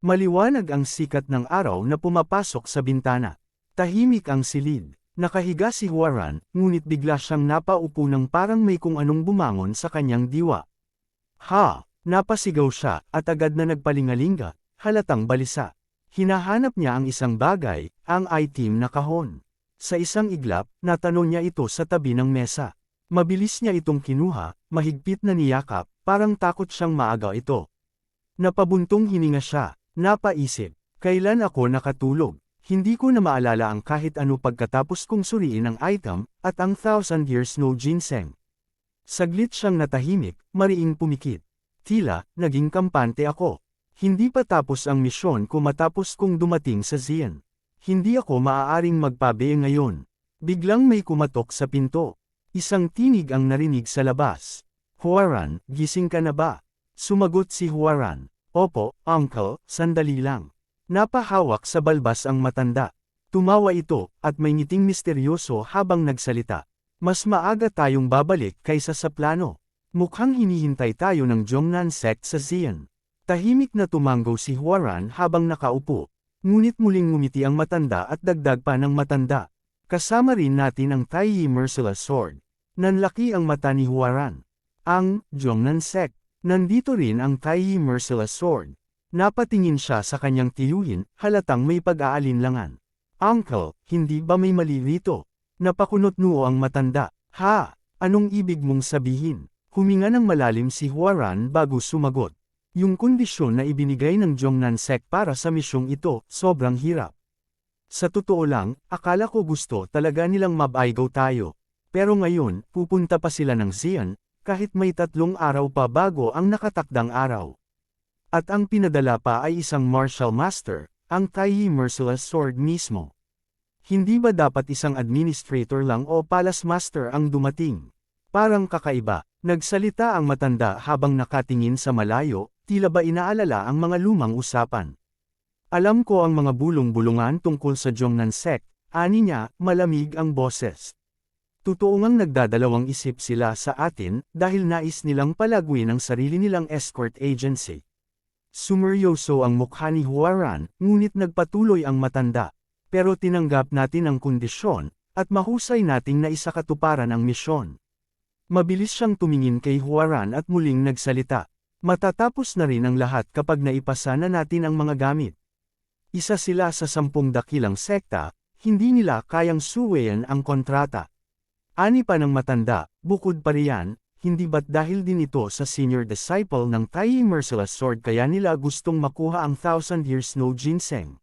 Maliwanag ang sikat ng araw na pumapasok sa bintana. Tahimik ang silid. Nakahiga si Huaran, ngunit bigla siyang napaupo ng parang may kung anong bumangon sa kanyang diwa. Ha! Napasigaw siya, at agad na nagpalingalinga, halatang balisa. Hinahanap niya ang isang bagay, ang item na kahon. Sa isang iglap, natanong niya ito sa tabi ng mesa. Mabilis niya itong kinuha, mahigpit na niyakap, parang takot siyang maaga ito. Napabuntong hininga siya, napaisip, kailan ako nakatulog? Hindi ko na maalala ang kahit ano pagkatapos kong suriin ang item, at ang 1,000 years no ginseng. Saglit siyang natahimik, mariing pumikit. Tila, naging kampante ako. Hindi pa tapos ang misyon ko matapos kong dumating sa Xian. Hindi ako maaaring magpabe ngayon. Biglang may kumatok sa pinto. Isang tinig ang narinig sa labas. Huaran, gising ka na ba? Sumagot si Huaran. Opo, uncle, sandali lang. Napahawak sa balbas ang matanda. Tumawa ito, at may ngiting misteryoso habang nagsalita. Mas maaga tayong babalik kaysa sa plano. Mukhang hinihintay tayo ng Zhongnan sect sa Xian. Tahimik na tumanggo si Huaran habang nakaupo. Ngunit muling ngumiti ang matanda at dagdag pa ng matanda. Kasama rin natin ang Taiyi Merciless Sword. Nanlaki ang mata ni Huaran. Ang Zhongnan sect. Nandito rin ang Taiyi Merciless Sword. Napatingin siya sa kanyang tiyuhin, halatang may pag-aalinlangan. Uncle, hindi ba may mali rito? Napakunot noo ang matanda. Ha? Anong ibig mong sabihin? Huminga ng malalim si Huaran bago sumagot. Yung kondisyon na ibinigay ng Zhongnan sect para sa misyong ito, sobrang hirap. Sa totoo lang, akala ko gusto talaga nilang mabaigaw tayo. Pero ngayon, pupunta pa sila ng Xian, kahit may 3 araw pa bago ang nakatakdang araw. At ang pinadala pa ay isang martial master, ang Taiyi Merciless Sword mismo. Hindi ba dapat isang administrator lang o palace master ang dumating? Parang kakaiba, nagsalita ang matanda habang nakatingin sa malayo, tila ba inaalala ang mga lumang usapan. Alam ko ang mga bulong-bulungan tungkol sa Zhongnan sect, ani niya, malamig ang boses. Totoo ngang nagdadalawang isip sila sa atin dahil nais nilang palaguin ang sarili nilang escort agency. Sumeryoso ang mukha ni Huaran, ngunit nagpatuloy ang matanda. Pero tinanggap natin ang kondisyon, at mahusay nating naisakatuparan ang misyon. Mabilis siyang tumingin kay Huaran at muling nagsalita. Matatapos na rin ang lahat kapag naipasa na natin ang mga gamit. Isa sila sa 10 dakilang sekta, hindi nila kayang suwayan ang kontrata. Ani pa ng matanda, bukod pa riyan, hindi ba't dahil din ito sa senior disciple ng Taiyi Merciless Sword kaya nila gustong makuha ang 1,000 years no ginseng?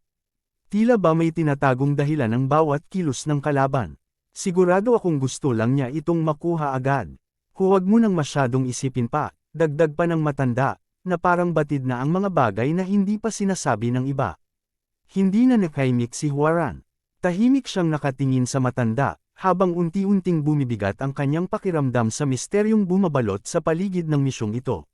Tila ba may tinatagong dahilan ng bawat kilos ng kalaban? Sigurado akong gusto lang niya itong makuha agad. Huwag mo nang masyadong isipin pa, dagdag pa ng matanda, na parang batid na ang mga bagay na hindi pa sinasabi ng iba. Hindi na nakaimik si Huaran. Tahimik siyang nakatingin sa matanda, habang unti-unting bumibigat ang kanyang pakiramdam sa misteryong bumabalot sa paligid ng misyong ito.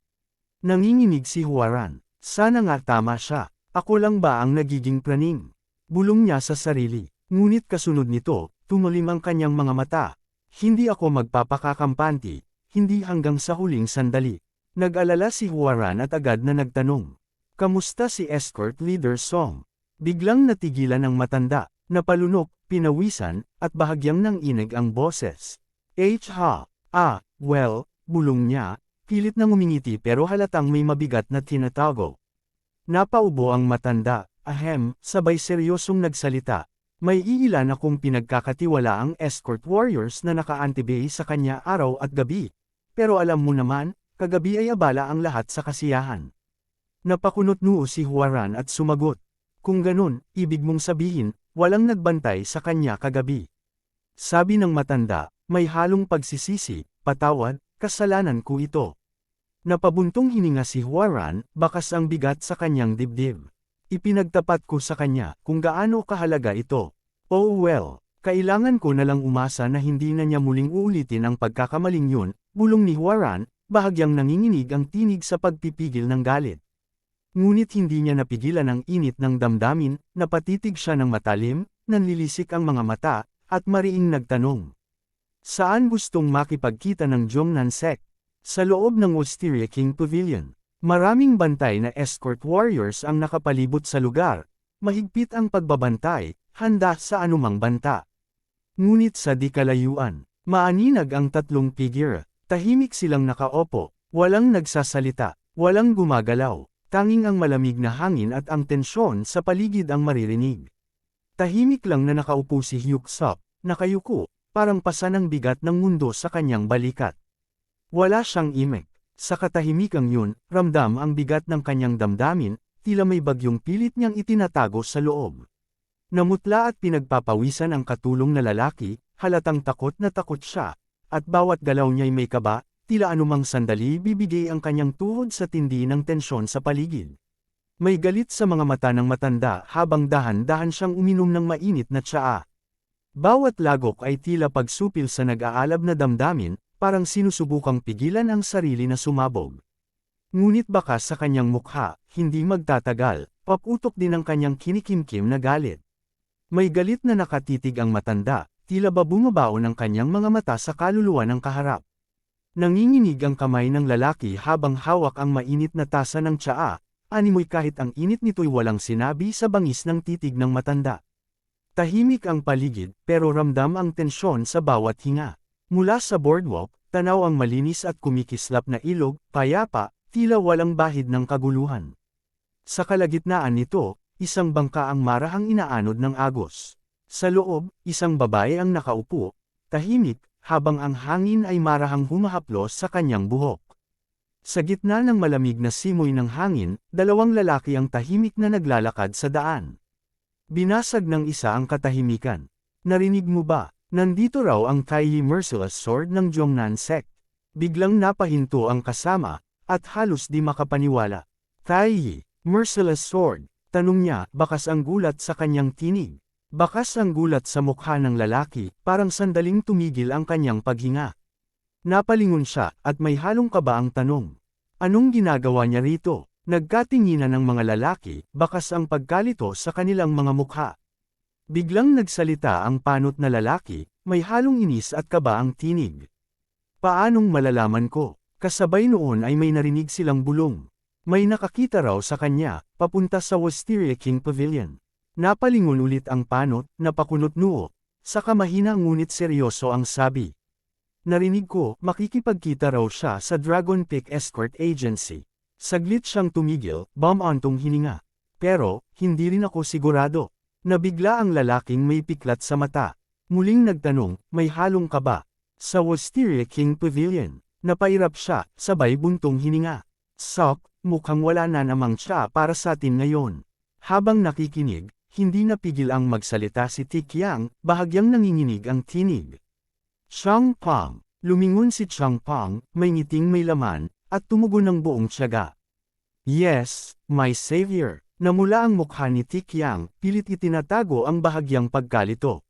Nanginginig si Huaran. Sana nga tama siya. Ako lang ba ang nagiging praning? Bulong niya sa sarili. Ngunit kasunod nito, tumulim ang kanyang mga mata. Hindi ako magpapakakampanti, hindi hanggang sa huling sandali. Nag-alala si Huaran at agad na nagtanong. Kamusta si Escort Leader Song? Biglang natigilan ang matanda, napalunok, pinawisan, at bahagyang nanginig ang boses. Well, bulong niya, pilit na ngumingiti pero halatang may mabigat na tinatago. Napaubo ang matanda, sabay seryosong nagsalita. May iilan akong pinagkakatiwala ang escort warriors na naka-antibay sa kanya araw at gabi. Pero alam mo naman, kagabi ay abala ang lahat sa kasiyahan. Napakunot noo si Huaran at sumagot. Kung ganun, ibig mong sabihin, walang nagbantay sa kanya kagabi. Sabi ng matanda, may halong pagsisisi, patawad, kasalanan ko ito. Napabuntong hininga si Huaran, bakas ang bigat sa kanyang dibdib. Ipinagtapat ko sa kanya kung gaano kahalaga ito. Oh well, kailangan ko na lang umasa na hindi na niya muling uulitin ang pagkakamaling yun, bulong ni Huaran, bahagyang nanginginig ang tinig sa pagpipigil ng galit. Ngunit hindi niya napigilan ang init ng damdamin, napatitig siya ng matalim, nanlilisik ang mga mata, at mariing nagtanong. Saan gustong makipagkita ng Zhongnan sect? Sa loob ng Wisteria King Pavilion. Maraming bantay na escort warriors ang nakapalibot sa lugar, mahigpit ang pagbabantay, handa sa anumang banta. Ngunit sa di kalayuan, maaninag ang tatlong figure, tahimik silang nakaupo, walang nagsasalita, walang gumagalaw, tanging ang malamig na hangin at ang tensyon sa paligid ang maririnig. Tahimik lang na nakaupo si Hyuk-sup, nakayuko, parang pasa ng bigat ng mundo sa kanyang balikat. Wala siyang imik. Sa katahimikang yun, ramdam ang bigat ng kanyang damdamin, tila may bagyong pilit niyang itinatago sa loob. Namutla at pinagpapawisan ang katulong na lalaki, halatang takot na takot siya, at bawat galaw niya'y may kaba, tila anumang sandali bibigay ang kanyang tuhod sa tindi ng tensyon sa paligid. May galit sa mga mata ng matanda habang dahan-dahan siyang uminom ng mainit na tsaa. Bawat lagok ay tila pagsupil sa nag-aalab na damdamin, parang sinusubukang pigilan ang sarili na sumabog. Ngunit baka sa kanyang mukha, hindi magtatagal, paputok din ang kanyang kinikimkim na galit. May galit na nakatitig ang matanda, tila ba bumabaon ang kanyang mga mata sa kaluluwa ng kaharap. Nanginginig ang kamay ng lalaki habang hawak ang mainit na tasa ng tsaa, animoy kahit ang init nito'y walang sinabi sa bangis ng titig ng matanda. Tahimik ang paligid, pero ramdam ang tensyon sa bawat hinga. Mula sa boardwalk, tanaw ang malinis at kumikislap na ilog, payapa, tila walang bahid ng kaguluhan. Sa kalagitnaan nito, isang bangka ang marahang inaanod ng agos. Sa loob, isang babae ang nakaupo, tahimik, habang ang hangin ay marahang humahaplos sa kanyang buhok. Sa gitna ng malamig na simoy ng hangin, dalawang lalaki ang tahimik na naglalakad sa daan. Binasag ng isa ang katahimikan. Narinig mo ba? Nandito raw ang Taiyi Merciless Sword ng Jongnan Sect. Biglang napahinto ang kasama, at halos di makapaniwala. Taiyi, Merciless Sword, tanong niya, bakas ang gulat sa kanyang tinig. Bakas ang gulat sa mukha ng lalaki, parang sandaling tumigil ang kanyang paghinga. Napalingon siya, at may halong kaba ang tanong. Anong ginagawa niya rito? Nagkatinginan ng mga lalaki, bakas ang pagkalito sa kanilang mga mukha. Biglang nagsalita ang panot na lalaki, may halong inis at kaba ang tinig. Paanong malalaman ko? Kasabay noon ay may narinig silang bulong. May nakakita raw sa kanya, papunta sa Wisteria King Pavilion. Napalingon ulit ang panot, napakunot noo, saka mahina ngunit seryoso ang sabi. Narinig ko, makikipagkita raw siya sa Dragon Peak Escort Agency. Saglit siyang tumigil, bumantong hininga. Pero, hindi rin ako sigurado. Nabigla ang lalaking may piklat sa mata. Muling nagtanong, may halong kaba. Sa Wisteria King Pavilion, napairap siya, sabay buntong hininga. Sok, mukhang wala na namang siya para sa atin ngayon. Habang nakikinig, hindi napigil ang magsalita si Tikyang, bahagyang nanginginig ang tinig. Chang Pang, lumingon si Chang Pang, may ngiting may laman, at tumugon ng buong tiyaga. Yes, my savior. Namula ang mukha ni Tikyang, pilit itinatago ang bahagyang pagkalito.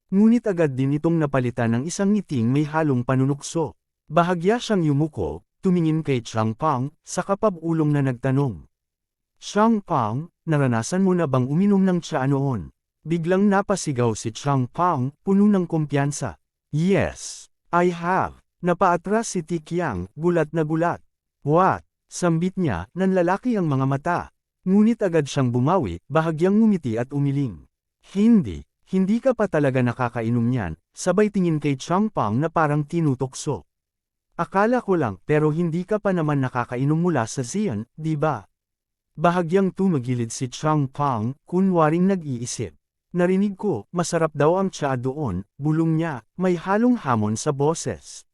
Ngunit agad din itong napalitan ng isang ngiting may halong panunukso. Bahagya siyang yumuko, tumingin kay Chang Pang, sa kapabulong na nagtanong. Chang Pang, naranasan mo na bang uminom ng tsaa noon? Biglang napasigaw si Chang Pang, puno ng kumpiyansa. Yes, I have. Napaatras si Tikyang, gulat na gulat. What? Sambit niya, nanlalaki ang mga mata. Ngunit agad siyang bumawi, bahagyang ngumiti at umiling. Hindi ka pa talaga nakakainom niyan, sabay tingin kay Chang Pang na parang tinutokso. Akala ko lang, pero hindi ka pa naman nakakainom mula sa Xian, di ba? Bahagyang tumagilid si Chang Pang, kunwaring nag-iisip. Narinig ko, masarap daw ang tsaa doon, bulong niya, may halong hamon sa boses.